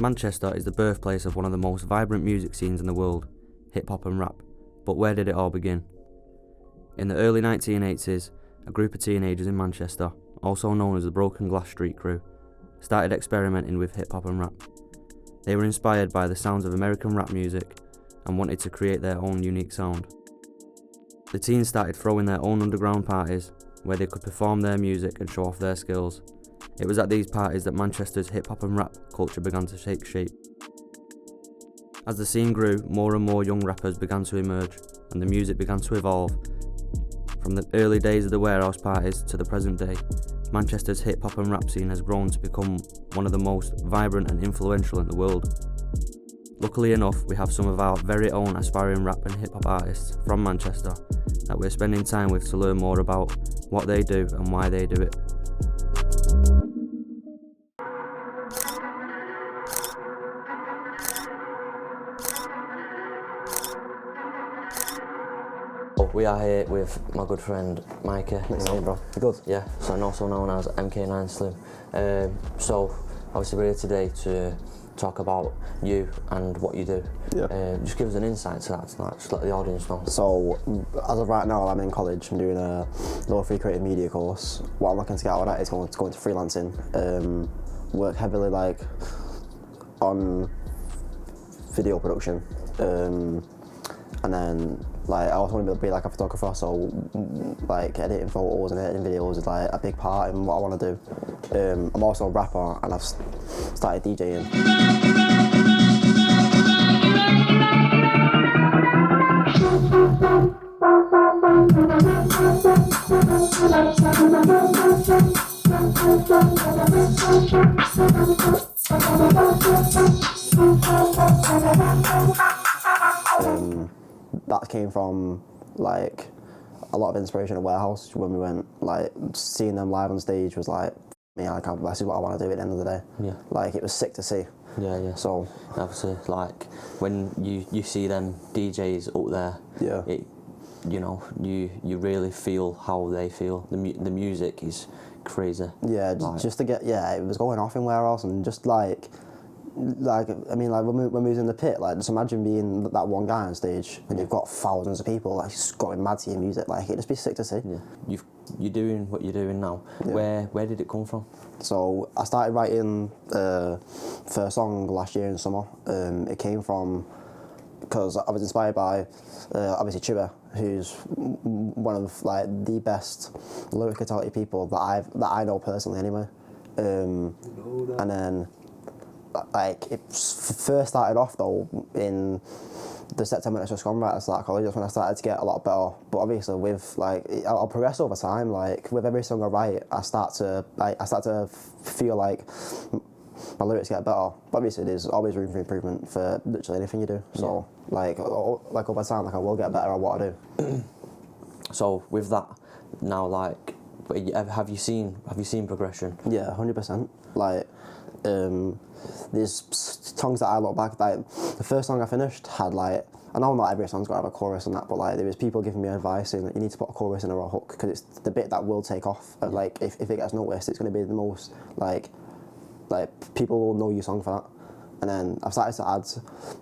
Manchester is the birthplace of one of the most vibrant music scenes in the world, hip-hop and rap. But where did it all begin? In the early 1980s, a group of teenagers in Manchester, also known as the Broken Glass Street Crew, started experimenting with hip-hop and rap. They were inspired by the sounds of American rap music and wanted to create their own unique sound. The teens started throwing their own underground parties where they could perform their music and show off their skills. It was at these parties that Manchester's hip-hop and rap culture began to take shape. As the scene grew, more and more young rappers began to emerge, and the music began to evolve. From the early days of the warehouse parties to the present day, Manchester's hip-hop and rap scene has grown to become one of the most vibrant and influential in the world. Luckily enough, we have some of our very own aspiring rap and hip-hop artists from Manchester that we're spending time with to learn more about what they do and why they do it. We are here with my good friend Micah. Nice to meet you, bro. You good? Yeah, so also known as MK9 Slim. So obviously we're here today to talk about you and what you do. Yeah. Just give us an insight to that tonight, just let the audience know. So, as of right now, I'm in college. I'm doing a level 3 creative media course. What I'm looking to get out of that is going to freelancing. Work heavily on video production. And then I also want to be like a photographer, so editing photos and editing videos is a big part in what I want to do. I'm also a rapper and I've started DJing. That came from a lot of inspiration at Warehouse when we went. Seeing them live on stage was this is what I want to do at the end of the day. Yeah. It was sick to see. Yeah. So obviously, when you see them DJs up there, yeah, you really feel how they feel. The music is crazy. Yeah, just to get it was going off in Warehouse and just when we was in the pit, just imagine being that one guy on stage and you've got thousands of people just going mad to your music. It'd just be sick to see. Yeah, you're doing what you're doing now. Yeah. Where did it come from? So I started writing first song last year in summer. It came from because I was inspired by obviously CHEWY, who's one of the best lyrically talented people that I know personally anyway. And then it first started off though in the September when I was a screenwriter at college. That's when I started to get a lot better. But obviously with I'll progress over time. With every song I write, I start to feel like my lyrics get better. But obviously there's always room for improvement for literally anything you do. So over time, I will get better at what I do. So with that now, have you seen progression? Yeah, 100%. There's songs that I look back, the first song I finished had I know not every song's got to have a chorus and that, but there was people giving me advice saying that you need to put a chorus in or a hook because it's the bit that will take off. If it gets noticed, it's going to be the most people will know your song for that. And then I've started to add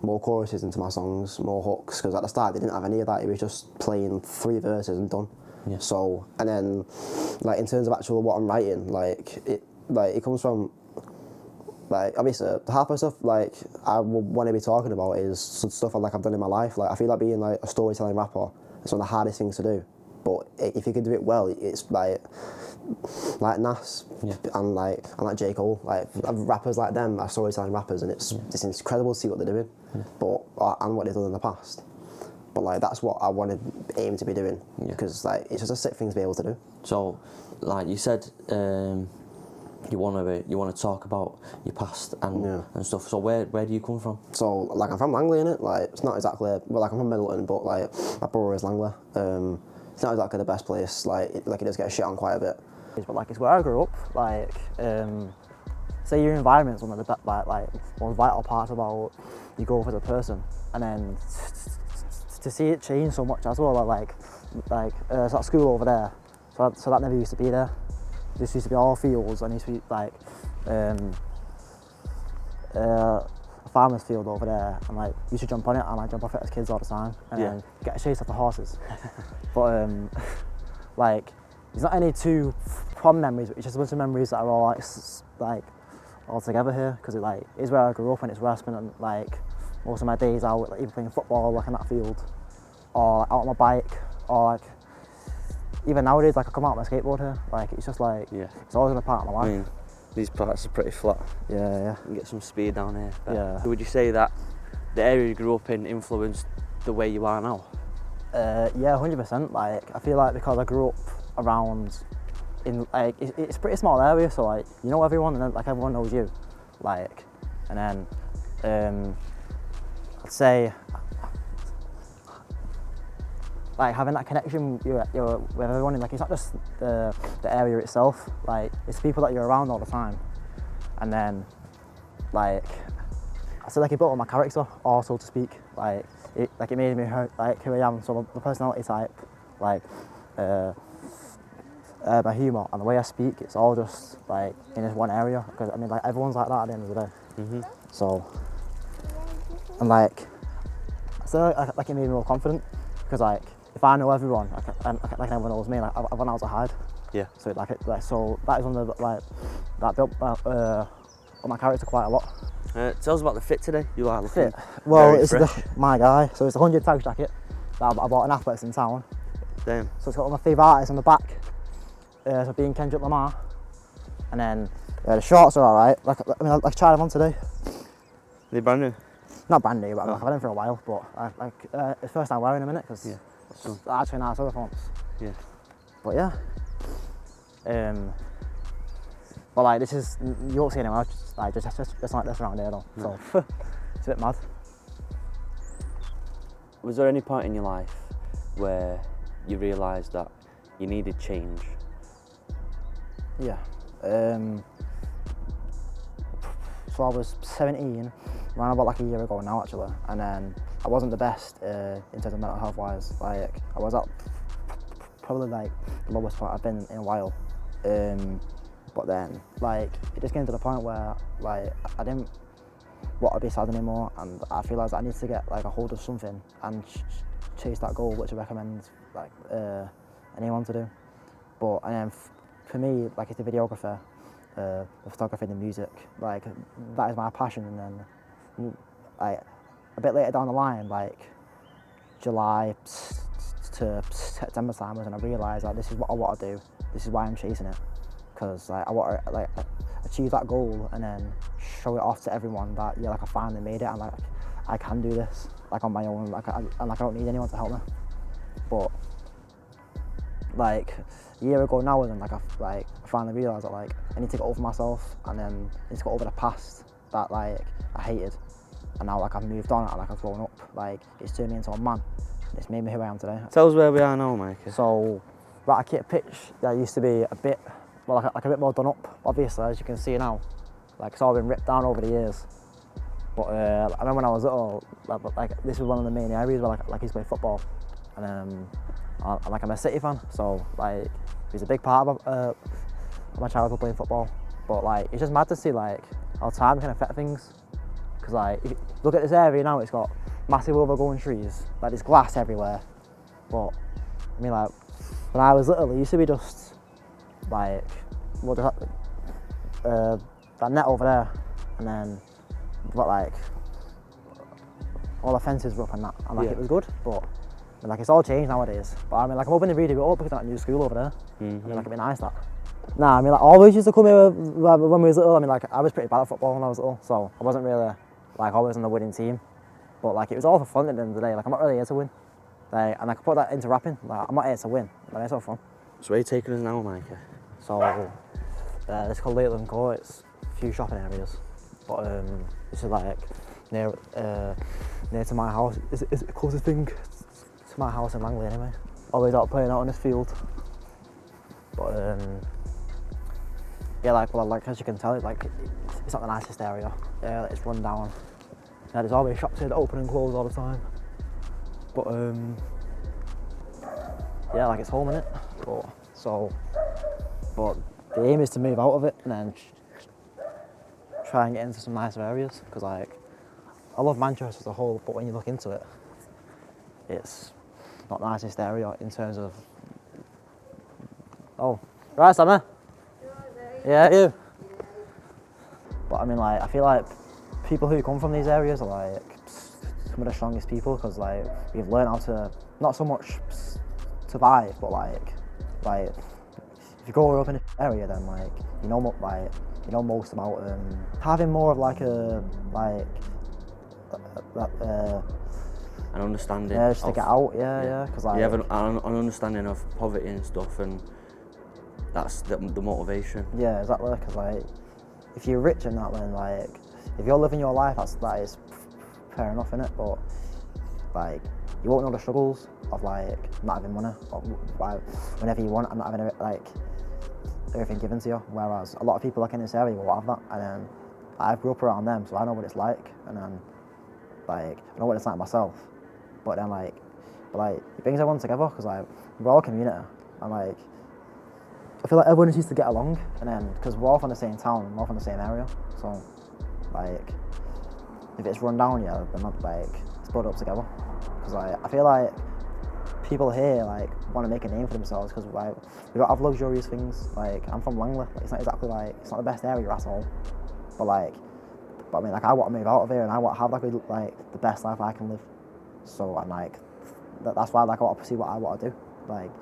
more choruses into my songs, more hooks, because at the start they didn't have any of that. It was just playing 3 verses and done. Yeah. So, and then in terms of actual what I'm writing, it comes from obviously half of stuff I want to be talking about is stuff I've done in my life. I feel like being a storytelling rapper is one of the hardest things to do, but if you can do it well, it's Nas, yeah, and J. Cole, rappers like them are storytelling rappers, and it's incredible to see what they're doing, and what they've done in the past. But that's what I want to aim to be doing, because it's just a sick thing to be able to do. So, you said, you want to talk about your past and stuff. So where do you come from? So I'm from Langley, innit? It's not exactly I'm from Middleton, but my brother is Langley. It's not exactly the best place. It does get shit on quite a bit. But it's where I grew up. Say your environment's one of the one vital parts about you grow up as a person, and then to see it change so much as well. It's that school over there, so that never used to be there. This used to be all fields, and it used to be a farmer's field over there, and like we used to jump on it and like jump off it as kids all the time, and then get a chase off the horses. But like there's not any too fond memories, but it's just a bunch of memories that are all like all together here, because it's where I grew up and it's where I spent like most of my days out, like either playing football like in that field, or like, out on my bike, or like even nowadays like I come out on my skateboard here. Like it's just like it's always been a part of my life. I mean, these parts are pretty flat. Yeah. You can get some speed down here. Yeah. Would you say that the area you grew up in influenced the way you are now? Yeah, 100%. Like I feel like because I grew up around in like it's a pretty small area, so like you know everyone, and then like everyone knows you, like, and then I'd say like having that connection with everyone, like it's not just the area itself, like it's people that you're around all the time, and then like I said, like it built on my character also, to speak, like it made me like who I am, so the personality type, like my humour and the way I speak, it's all just like in this one area, because I mean like everyone's like that at the end of the day. So, and like like it made me more confident, because like if I know everyone, like everyone knows me, like I've known how to hide. Yeah. So so that is one of the, like that built my character quite a lot. Tell us about the fit today. You are looking fit. Well, very it's fresh. my guy. So it's a 100 tag jacket that I bought in Athletes in town. Damn. So it's got all my favourite artists on the back. So being Kendrick Lamar, and then the shorts are alright. Like I tried them on today. Are they brand new? Not brand new, but I've had them for a while. But it's the first time wearing them in it, because So, actually nice other fonts. yeah. But yeah. But like this is, you won't see anyone else like just like this around here though. No. So it's a bit mad. Was there any point in your life where you realised that you needed change? Yeah. So I was 17, around about like a year ago now actually, and then I wasn't the best in terms of mental health wise. Like I was at probably like the lowest point I've been in a while. But then like it just came to the point where like I didn't want to be sad anymore, and I realised that I need to get like a hold of something and chase that goal, which I recommend like anyone to do. But and then for me, like it's the videographer, the photography, the music, like that is my passion. And then like a bit later down the line, like July to September time, was when I realised that this is what I want to do. This is why I'm chasing it, because like I want to like achieve that goal and then show it off to everyone that like I finally made it, and like I can do this like on my own, like I don't need anyone to help me. But like a year ago now, and like I finally realised that like I need to get over myself, and then I need to get over the past that like I hated, and now like I've moved on and like I've grown up. Like it's turned me into a man. It's made me who I am today. Tell us where we are now, Micah. So we're at a kit pitch that used to be a bit, well, like a bit more done up, obviously, as you can see now. Like it's all been ripped down over the years. But I remember when I was little, like this was one of the main areas where like I used to play football, and I'm a City fan, so like it was a big part of my childhood playing football. But like it's just mad to see like how time can affect things. Because like if you look at this area now, it's got massive overgrown trees, like there's glass everywhere. But I mean, like when I was little, it used to be just like that net over there, and then but like all the fences were up and that, and like it was good. But I mean, like it's all changed nowadays. But I mean, like I'm hoping to read it up because that new school over there. I mean, like it'd be nice that. Nah, I mean, like I always used to come here when we was little. I mean, like I was pretty bad at football when I was little, so I wasn't really like always on the winning team. But like it was all for fun at the end of the day. Like I'm not really here to win. Like, and I could put that into rapping. Like I'm not here to win. Like it's all fun. So where are you taking us now, Micah? So it's called Lakeland Court. It's a few shopping areas, but this is like near to my house. Is the closest thing to my house in Langley anyway. Always out playing out on this field. But yeah, like as you can tell, it's not the nicest area. Yeah, it's run down. Yeah, there's always shops here that open and close all the time. But yeah, like it's home innit. But the aim is to move out of it and then try and get into some nicer areas, because like I love Manchester as a whole, but when you look into it, it's not the nicest area in terms of. Oh, right, Sammy. Yeah, you. But I mean, like, I feel like people who come from these areas are like some of the strongest people, because like we've learned how to not so much survive, but like if you grow up in an area, then like you know most about having more of like a an understanding. Yeah, just to get out. Yeah. Because like you have an understanding of poverty and stuff, and that's the motivation. Yeah, exactly. Because like if you're rich and that, then like if you're living your life, that is fair enough, innit? But like you won't know the struggles of like not having money, or like whenever you want and not having like everything given to you. Whereas a lot of people like in this area will have that, and then I grew up around them, so I know what it's like, and then like I know what it's like myself. But then like it brings everyone together, because like we're all a community, and like I feel like everyone just used to get along, and then because we're all from the same town, we're all from the same area, so like if it's run down, yeah, then like it's built up together. Because like I feel like people here like want to make a name for themselves, because like we don't have luxurious things. Like I'm from Langley, like, it's not exactly like it's not the best area at all, but I mean like I want to move out of here, and I want to have like the best life I can live. So I'm like that's why like I want to pursue what I want to do, like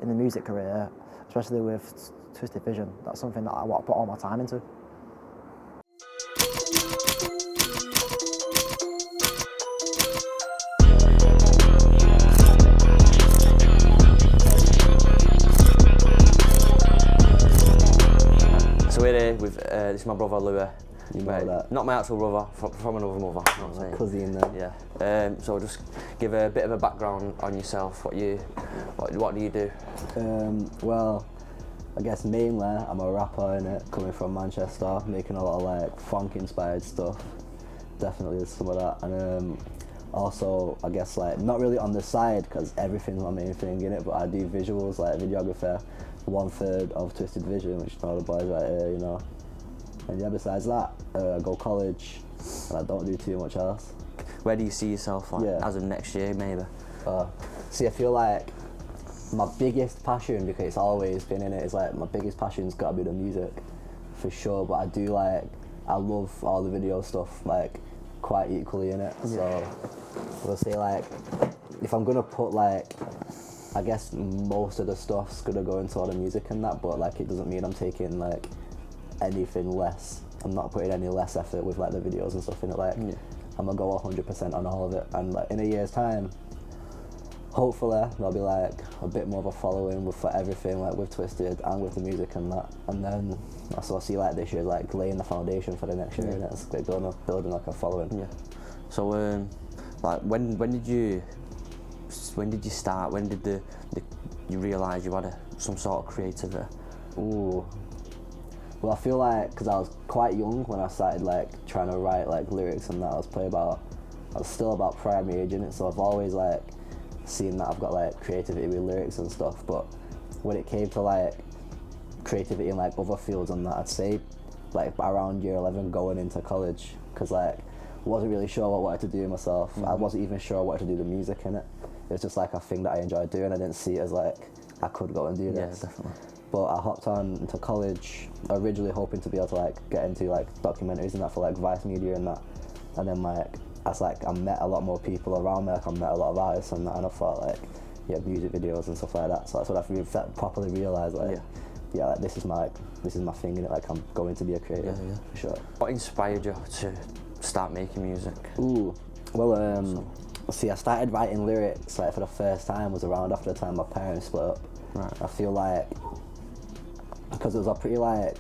in the music career, especially with Twisted Vision. That's something that I want to put all my time into. So we're here with this is my brother Louis. You know that. Not my actual brother, from another mother. You know what I'm saying? Cousin then. Yeah. So just give a bit of a background on yourself. What do you do? Well, I guess mainly I'm a rapper, innit, coming from Manchester, making a lot of like funk inspired stuff. Definitely some of that, and also I guess like not really on the side, because everything's my main thing in it, but I do visuals, like videographer, 1/3 of Twisted Vision, which you know the boys right here, you know. And yeah, besides that, I go college, and I don't do too much else. Where do you see yourself as of next year, maybe? See, I feel like my biggest passion, because it's always been in it, is like my biggest passion's got to be the music, for sure. But I love all the video stuff like quite equally in it. Yeah. So we'll say like if I'm gonna put like, I guess most of the stuff's gonna go into all the music and that, but like it doesn't mean I'm taking like anything less. I'm not putting any less effort with like the videos and stuff in it. Like I'm gonna go 100% on all of it, and like in a year's time, hopefully there'll be like a bit more of a following for everything, like with Twisted and with the music and that. And then I sort of see like this year like laying the foundation for the next year, and it's like building like a following. Yeah. So like when did you start? When did you realise you had some sort of creativity? Ooh. Well, I feel like because I was quite young when I started like trying to write like lyrics and that. I was still about primary age in it, so I've always like seen that I've got like creativity with lyrics and stuff. But when it came to like creativity in like other fields and that, I'd say like around year 11 going into college, because like I wasn't really sure what I wanted to do myself. I wasn't even sure I wanted to do the music in it. It was just like a thing that I enjoyed doing. I didn't see it as like I could go and do this. Yeah, definitely. But I hopped on into college originally hoping to be able to like get into like documentaries and that for like Vice Media and that. And then like as like I met a lot more people around me, like I met a lot of artists and that, and I thought like music videos and stuff like that. So that's what I properly realised like like this is my thing, and like I'm going to be a creative for sure. What inspired you to start making music? Ooh, well see, I started writing lyrics like for the first time was around after the time my parents split up. Right. I feel like because it was a pretty like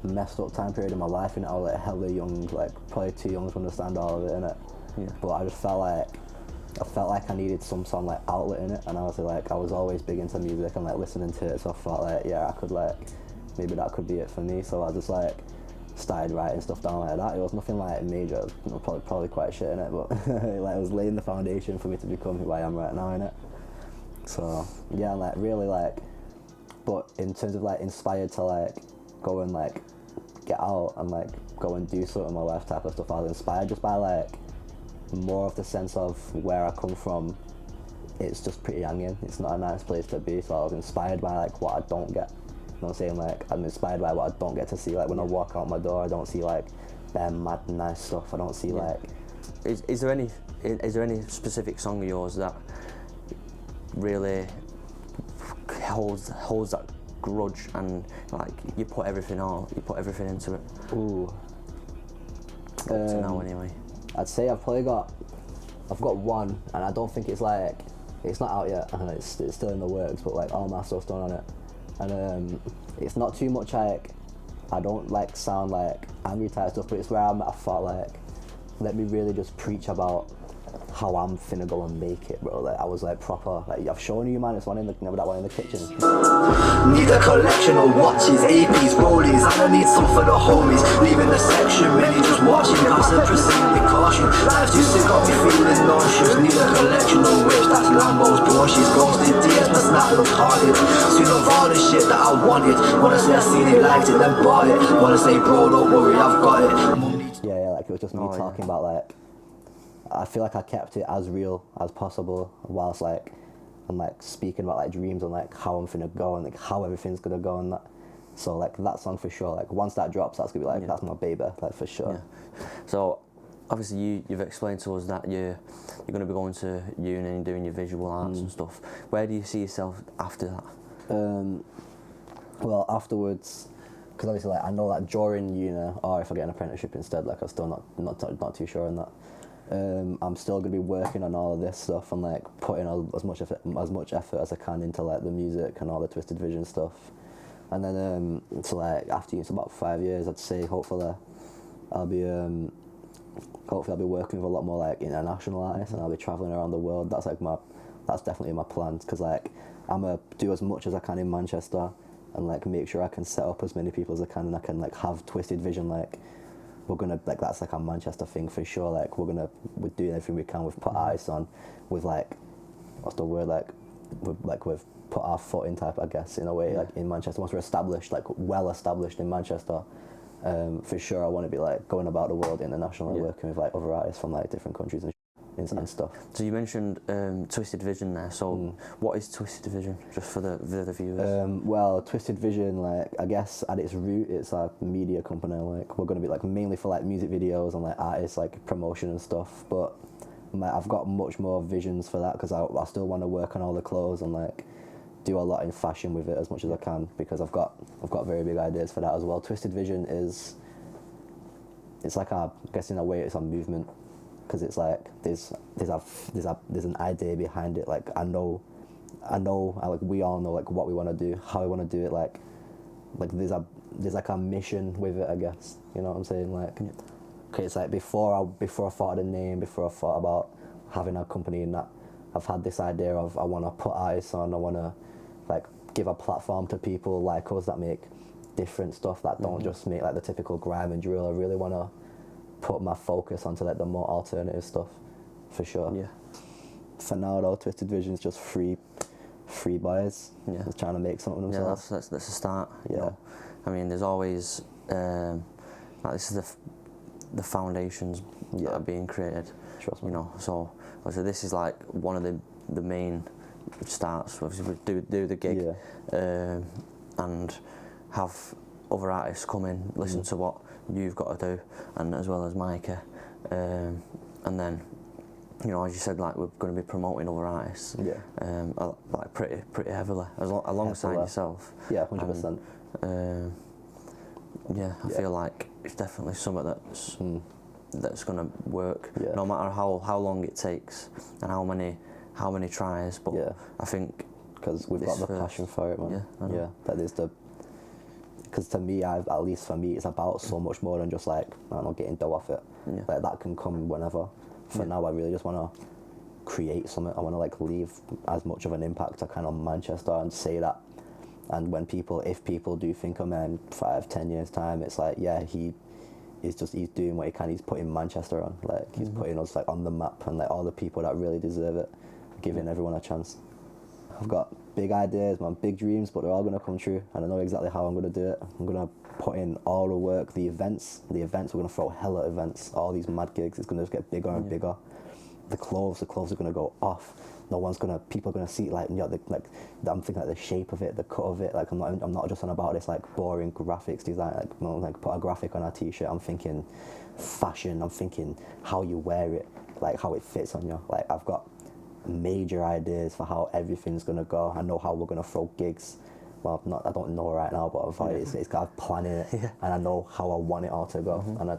messed up time period in my life, and I was like hella young, like probably too young to understand all of it, innit? Yeah. But I just felt like I needed some sort of like outlet in it, and I was always big into music and like listening to it, so I thought like I could like maybe that could be it for me. So I just like started writing stuff down like that. It was nothing like major, it was probably quite shit in it, but like it was laying the foundation for me to become who I am right now in it. So yeah, like really like, but in terms of like inspired to like go and like get out and like go and do something in my life type of stuff. I was inspired just by like more of the sense of where I come from. It's just pretty hanging. It's not a nice place to be, so I was inspired by like what I don't get. You know what I'm saying? Like I'm inspired by what I don't get to see. Like when I walk out my door, I don't see like mad nice stuff. I don't see like. Is there any specific song of yours that really holds that grudge and like you put everything into it? Ooh. Up to now anyway. I'd say I've got one, and I don't think it's like, it's not out yet, and it's still in the works, but like all my stuff's done on it, and it's not too much like, I don't like sound like angry type stuff, but it's where I thought like, let me really just preach about how I'm finna go and make it, bro. Like I was like proper, like I've shown you, man. It's one in the, remember that one in the kitchen. Need a collection of watches, APs, rollies, and I need some for the homies. Leaving the section, many just watching. Gossip, proceed with caution. Life's too sick, got me feeling nauseous. Need a collection of whips, that's Lambos, Porsches, ghosted deals, my snap looks haunted. Seen of all the shit that I wanted. Wanna say I seen it, liked it, then bought it. Wanna say, bro, don't worry, I've got it. Yeah, like it was just me talking about like, I feel like I kept it as real as possible whilst like I'm like speaking about like dreams and like how I'm finna go and like how everything's gonna go and that. So like that song for sure, like once that drops, that's gonna be like that's my baby, like for sure. Yeah. So obviously you've explained to us that you're gonna be going to uni and doing your visual arts and stuff. Where do you see yourself after that? Well, afterwards, because obviously like I know that during uni, or if I get an apprenticeship instead, like I'm still not too sure on that. I'm still gonna be working on all of this stuff and like putting as much effort as I can into like the music and all the Twisted Vision stuff. And then so like after it's about 5 years, I'd say hopefully I'll be working with a lot more like international artists and I'll be traveling around the world. That's definitely my plan, because like I'm gonna do as much as I can in Manchester and like make sure I can set up as many people as I can, and I can like have Twisted Vision like. We're gonna like that's like a Manchester thing for sure. Like we're doing everything we can. We've put ice on, with like, what's the word, like we've put our foot in type, I guess, in a way, like in Manchester. Once we're established, like well established in Manchester, for sure I want to be like going about the world internationally, working with like other artists from like different countries and stuff. So you mentioned Twisted Vision there. So what is Twisted Vision, just for the viewers? Well, Twisted Vision, like I guess at its root, it's a media company. Like we're gonna be like mainly for like music videos and like artists, like promotion and stuff. But like, I've got much more visions for that, because I still want to work on all the clothes and like do a lot in fashion with it as much as I can, because I've got very big ideas for that as well. Twisted Vision it's like I guess in a way it's a movement. Because it's like there's an idea behind it. Like I know, like we all know like what we want to do, how we want to do it. Like there's like a mission with it, I guess. You know what I'm saying? Like, okay, it's like before I thought of the name, before I thought about having a company and that, I've had this idea of I want to put artists on. I want to like give a platform to people like us that make different stuff, that don't just make like the typical grime and drill. I really want to put my focus onto like the more alternative stuff, for sure. Yeah. For now though, Twisted Vision's just free boys. Yeah. Just trying to make something of themselves. Yeah, that's a start. Yeah. You know? I mean, there's always like this is the foundations that are being created. Trust me. You know, so this is like one of the main starts. Obviously, we do the gig, and have other artists come in, listen to what you've got to do, and as well as Micah, and then, you know, as you said, like we're going to be promoting other artists, like pretty heavily, alongside yourself. Yeah, 100%. I feel like it's definitely something that's going to work, no matter how long it takes and how many tries. But I think because we've got the passion for it, man. Yeah, that is the. Because to me, at least for me, it's about so much more than just like, I don't know, getting dough off it. Like that can come whenever. For now, I really just want to create something. I want to like leave as much of an impact I can on Manchester and say that. And when if people do think of me in 5-10 years time, it's like, yeah, he's doing what he can. He's putting Manchester on, like he's putting us like on the map, and like all the people that really deserve it, giving everyone a chance. I've got big ideas, man, big dreams, but they're all gonna come true, and I know exactly how I'm gonna do it. I'm gonna put in all the work, the events, we're gonna throw hella events, all these mad gigs, it's gonna just get bigger and bigger. The clothes are gonna go off. People are gonna see like, you know, I'm thinking like the shape of it, the cut of it. Like I'm not just on about this like boring graphics design. Like, you know, like put a graphic on a t-shirt. I'm thinking fashion. I'm thinking how you wear it, like how it fits on you. Like I've got major ideas for how everything's gonna go. I know how we're gonna throw gigs. Well, I don't know right now, but it's got a plan in it, and I know how I want it all to go. And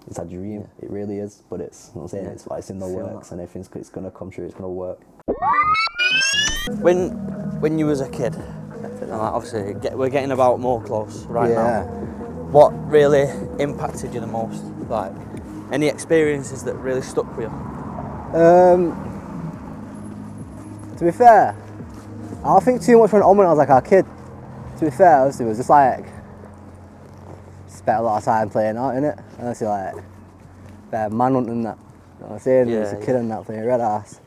it's a dream, it really is. But it's, you know what I'm saying, it's in the works, and it's gonna come true. It's gonna work. When you was a kid, and obviously we're getting about more close right now. Yeah. What really impacted you the most? Like any experiences that really stuck with you? To be fair, I don't think too much went on when I was like a kid. To be fair, obviously, it was just like spent a lot of time playing out in it. Honestly, like manhunt and that. You know what I'm saying? Yeah, As a kid and that, playing red ass.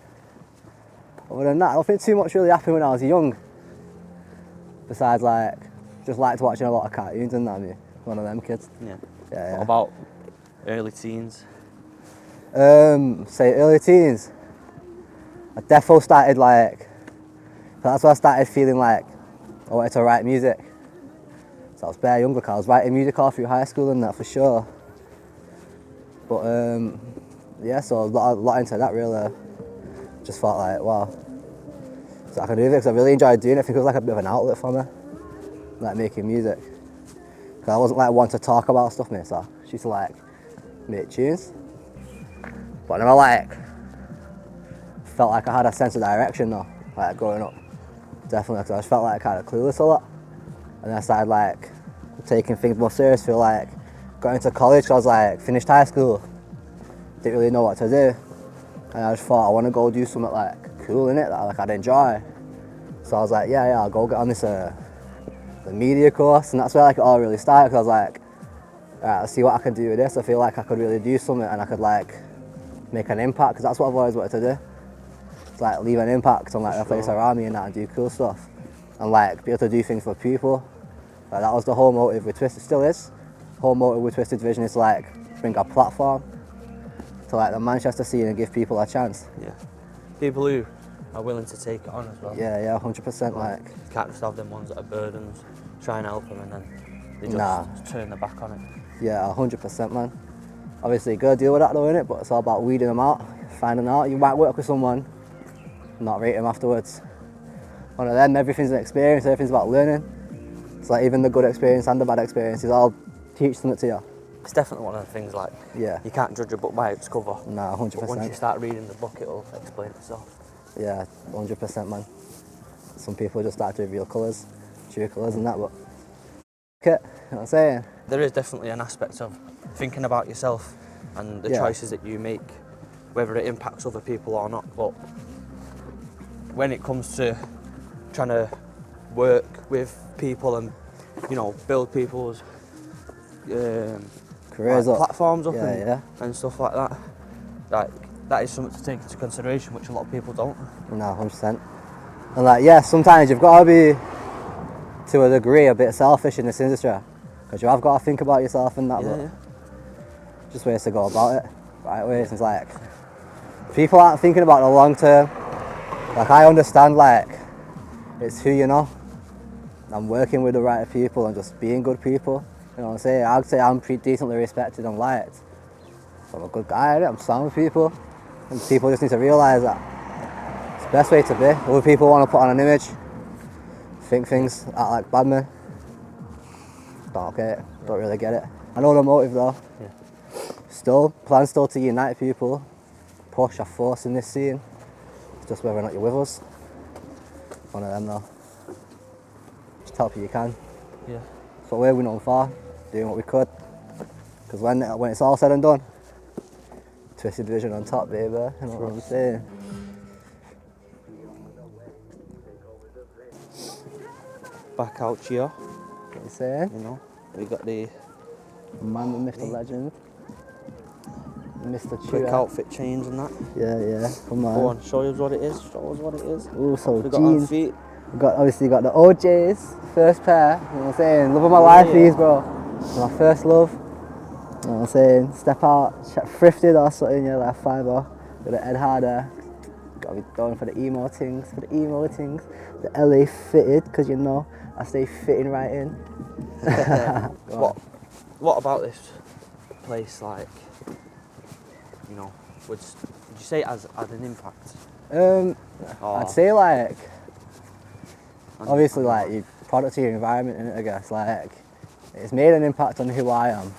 Other than that, I don't think too much really happened when I was young. Besides, like, just liked watching a lot of cartoons and that. Me, one of them kids. Yeah. Yeah. What about early teens? Say early teens. I defo started like. That's when I started feeling like I wanted to write music. So I was bare younger, 'cause I was writing music all through high school and that for sure. But yeah, so a lot into that really. Just thought like, wow, so I can do this, because I really enjoyed doing it. I think it was like a bit of an outlet for me, like making music. 'Cause I wasn't like one to talk about stuff, mate, so I used to like make tunes. But I never like felt like I had a sense of direction though, like growing up. Definitely, because I just felt like kind of clueless a lot. And then I started like taking things more serious, feel like got into college, 'cause I was like finished high school, didn't really know what to do. And I just thought I want to go do something like cool in it that like I'd enjoy. So I was like, yeah, I'll go get on this the media course, and that's where like it all really started. 'Cause I was like, alright, let's see what I can do with this. I feel like I could really do something, and I could like make an impact, because that's what I've always wanted to do. It's like leave an impact on like the place around me and that, and do cool stuff, and like be able to do things for people. Like, that was the whole motive with Twisted, still is. Whole motive with Twisted Vision is to like bring a platform to like the Manchester scene and give people a chance. Yeah. People who are willing to take it on as well. Yeah, 100%. Like, You can't just have them ones that are burdens, try and help them, and then they just Nah. turn their back on it. yeah, 100%, man. Obviously, you gotta deal with that though, innit? But it's all about weeding them out, finding out. You might work with someone, not rate them afterwards. One of them, everything's an experience, everything's about learning. It's like even the good experience and the bad experiences all teach something to you. It's definitely one of the things, like, Yeah. you can't judge a book by its cover. Nah, But once you 100%. start reading the book, it'll explain itself. Yeah, 100%, man. Some people just start to reveal colours, true colours and that, but you know what I'm saying? There is definitely an aspect of thinking about yourself and the Yeah. choices that you make, whether it impacts other people or not. But when it comes to trying to work with people and, you know, build people's Careers like, up. platforms up Yeah, and stuff like that, that is something to take into consideration, which a lot of people don't. No, 100%. And like, yeah, sometimes you've got to be, to a degree, a bit selfish in this industry, because you have got to think about yourself and that. But just ways to go about it, right ways. It's like people aren't thinking about the long term. Like, I understand, like, it's who you know. I'm working with the right people and just being good people. You know what I'm saying? I'd say I'm pretty decently respected and liked. So I'm a good guy, I'm sound with people. And people just need to realise that it's the best way to be. Other people want to put on an image, think things, act like bad men. Don't get it, don't really get it. I know the motive though. Yeah. Plan still to unite people, push a force in this scene. It's just whether or not you're with us. One of them though. Just help you can. Yeah. That's what we're known for, doing what we could. Because when it's all said and done, Twisted Vision on top, baby. You know what I'm saying? Back out here, What you saying? you know, we got the Man, the myth, the legend. Mr. Quick CHEWY. outfit change and that. Yeah, come on. Go on, show us what it is. Show us what it is. Ooh, so We got on jeans. feet. Obviously got the OJs, first pair, you know what I'm saying? Love of my life, these, bro. My first love, you know what I'm saying? Step out, thrifted or something, yeah, like fibre. Got the Ed Harder. Gotta be going for the emo things, The LA fitted, because you know, I stay fitting right in. What about this place, like, you know, would you say it has had an impact? I'd say like, obviously like your product of your environment, innit, I guess, like, it's made an impact on who I am.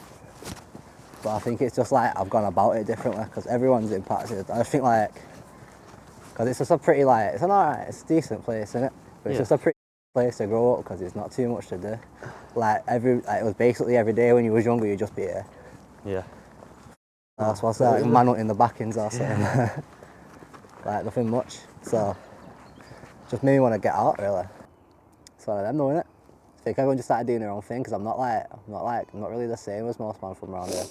But I think it's just like, I've gone about it differently, because everyone's impacted. I just think like, because it's just a pretty like, it's an alright, it's a decent place, innit? But it's just a pretty place to grow up, because there's not too much to do. Like, it was basically every day when you was younger, you'd just be here. Yeah. That's what's that, like, man in the backings or something. Like, nothing much. So, just made me want to get out, really. It's one of them, though, innit? I think everyone just started doing their own thing, because I'm not really the same as most man from around here.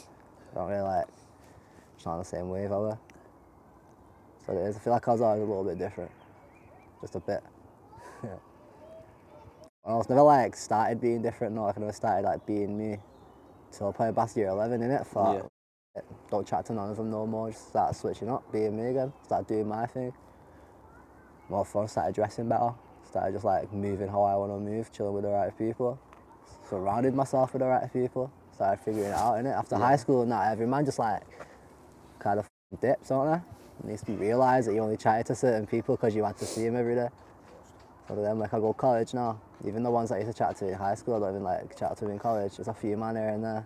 I don't really like, just not on the same wave, are we? So it is. I feel like I was always a little bit different. Just a bit. Yeah. I was never like started being different, no, I never started like being me. So I played past year 11, innit? Thought, don't chat to none of them no more, just started switching up, being me again, started doing my thing. More fun, started dressing better, started just like moving how I want to move, chilling with the right people. Surrounded myself with the right people, started figuring it out, innit? After high school and that, every man just like kind of dips, don't they? It needs to be realised that you only chatted to certain people because you had to see them every day. So then, like, I go to college now. Even the ones that I used to chat to in high school, I don't even like chat to in college. There's a few man here and there.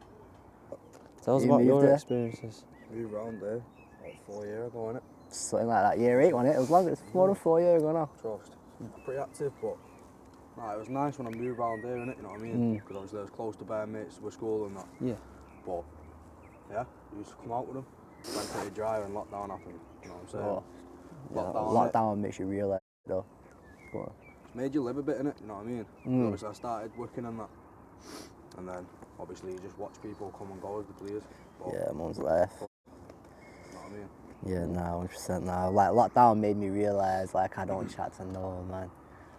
Tell us about your experiences. Moved around there like 4 years ago, innit? Something like that, year 8, wasn't it? It was longer, it's more than 4 years ago now. Trust. Pretty active, but nah, it was nice when I moved around there, innit? You know what I mean? Because obviously I was close to bare mates with school and that. Yeah. But yeah, you used to come out with them. Went pretty dry when lockdown happened. You know what I'm saying? Lockdown makes you realise it though. It's made you live a bit, innit? You know what I mean? Obviously I started working on that. And then obviously you just watch people come and go as they please. But, Yeah, mum's left. you know what I mean? Yeah, nah, 100% now. Like, lockdown made me realise, like, I don't chat to no one, man.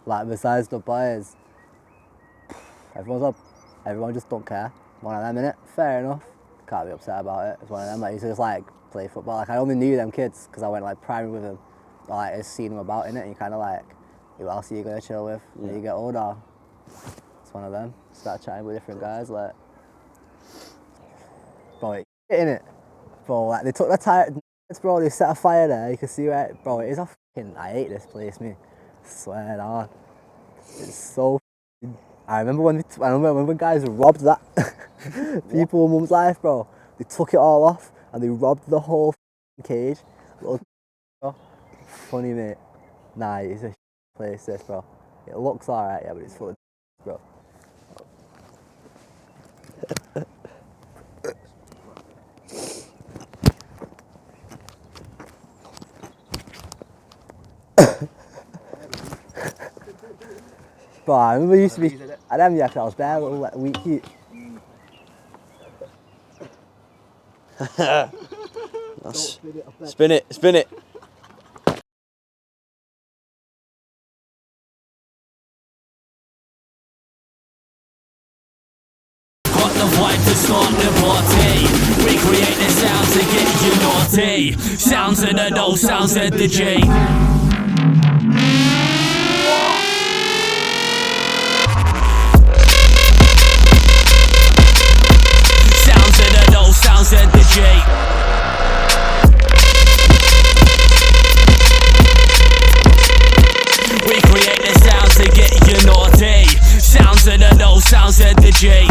Like, besides the boys, everyone just don't care. One of them, innit? Fair enough. Can't be upset about it. It's one of them, like, used to just, like, play football. Like, I only knew them kids because I went, like, primary with them. Or, like, I just seen them about, innit? And you kind of, like, who else are you going to chill with when you get older? It's one of them. Start chatting with different guys, like... Bro, it's shit, innit? Bro, like, they took the tire... Bro, they set a fire there, you can see where... Bro, it is a fucking... I hate this place, me. I swear down. It's so... I remember when guys robbed that people in mum's life, bro. They took it all off and they robbed the whole cage. Little bro. Funny, mate. Nah, it's a place, this, bro. It looks alright, yeah, but it's full of bro. Bro, I remember it used to be at them, yeah, 'cause I was bare little like, weak cute. Spin it. Got the vibe to start the party. Recreate the sounds to get you naughty. Sounds of the no, sounds of the J. Sounds of the no, sounds of the J. Recreate the sounds to get you naughty. Sounds of the no, sounds of the J.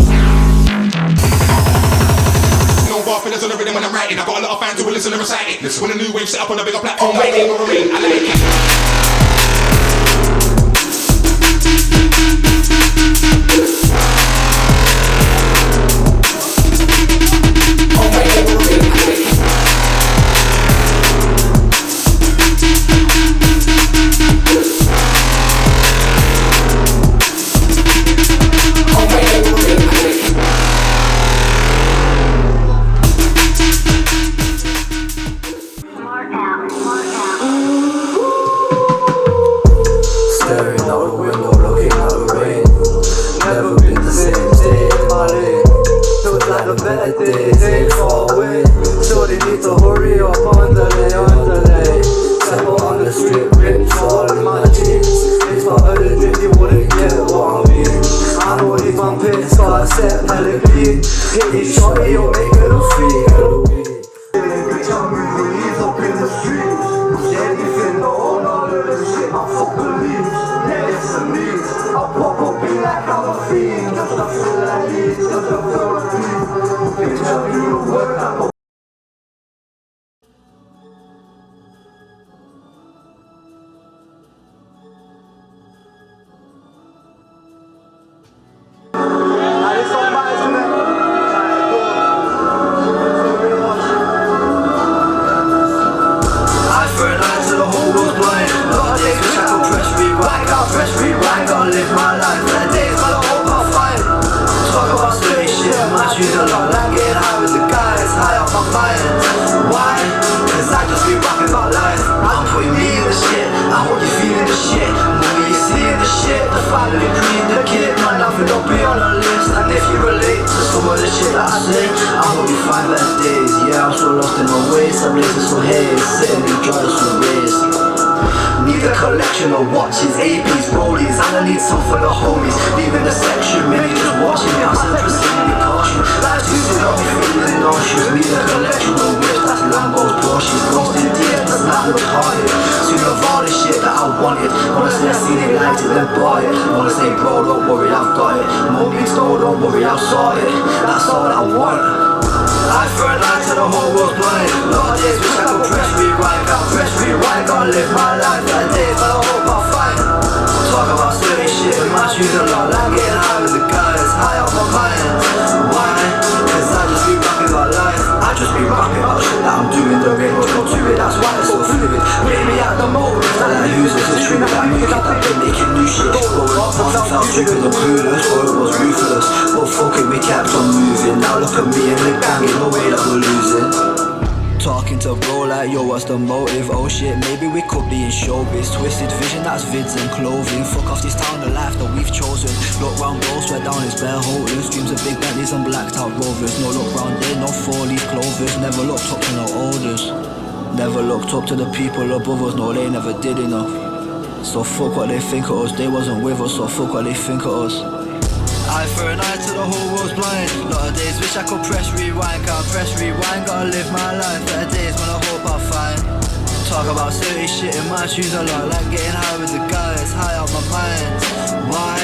No bar fillers on the rhythm when I'm writing. I got a lot of fans who will listen and recite it. When a new wave set up on a bigger platform, waiting will remain. I like it. days ain't far away. So they need to hurry up, underlay. Step out on the strip, rips all in my jeans. If I heard a drip, you wouldn't get what I mean. I know these man pits got a set hella clean. Hit these shorty, you'll make it a free. Bitch, I'm with police up in the streets. Anything, no, all of the shit, I fuck police. Yeah, it's a lead. I pop up in like I'm a fiend. Just to feel like this, just to feel like this. Bitch, I do the work, I collection of watches, APs, rollies, and I need some for the homies. Leaving the section, many just watching me. I'm still proceeding with caution. Life's too got me feeling nauseous. Need a collection of whips, that's Lambos, Porsches, ghosted deals, that's not retarded. Soon of all the shit that I wanted. Wanna say I seen it, liked it, then bought it. Wanna say bro, don't worry, I've got it. Money stole, don't worry, I've sorted. That's all I want. I for a night till the whole world's blind. Lot of days wish I could press rewind. Can't press rewind, gotta live my life. Like days, but I hope I'll find. Talk about silly shit in my shoes a lot. Like getting high with the guys, high off my mind. Why? Cause I just be rapping my life. I just be rapping about shit that I'm doing. There ain't much more to it, that's why it's so fluid. Play me at the moment, like who's this is true. Like music that been making new shit. Growing up, I felt dripping the clueless, or it was ruthless. But fuck it, we kept on moving. Now look at me and the gang, in no way that we're losing. Talking to bro like, yo, what's the motive? Oh shit, maybe we could be in showbiz. Twisted vision, that's vids and clothing. Fuck off this town, the life that we've chosen. Look round, bro, sweat down his bare holders. Dreams of big Bentleys and blacked out Rovers. No look round there, no 4-leaf clovers. Never looked up to no orders. Never looked up to the people above us, no, they never did enough. So fuck what they think of us, they wasn't with us, so fuck what they think of us. Eye for an eye till the whole world's blind. Lot of days wish I could press rewind. Can't press rewind, gotta live my life. Better days when I hope I'll find. Talk about silly shit in my shoes a lot. Like getting high with the guys, high out my mind. Why?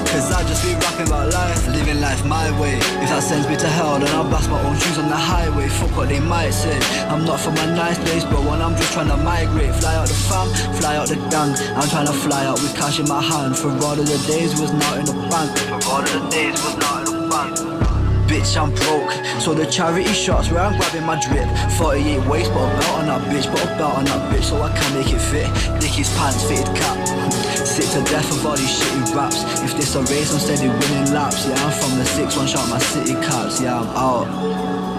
Cause I just be rapping about life. Living life my way. If that sends me to hell, then I'll blast my own shoes on the highway. Fuck what they might say. I'm not from a nice place, bro, and I'm just trying to migrate. Fly out the fam, fly out the gang. I'm trying to fly out with cash in my hand. For all of the days was not in the bank. For all of the days was not in the bank. Bitch, I'm broke, so the charity shots where I'm grabbing my drip. 48 waist, put a belt on that bitch, put a belt on that bitch so I can make it fit. Dickies pants, fitted cap. Sick to death of all these shitty raps. If this a race, I'm steady winning laps. Yeah, I'm from the 6-1 shot my city caps. Yeah, I'm out.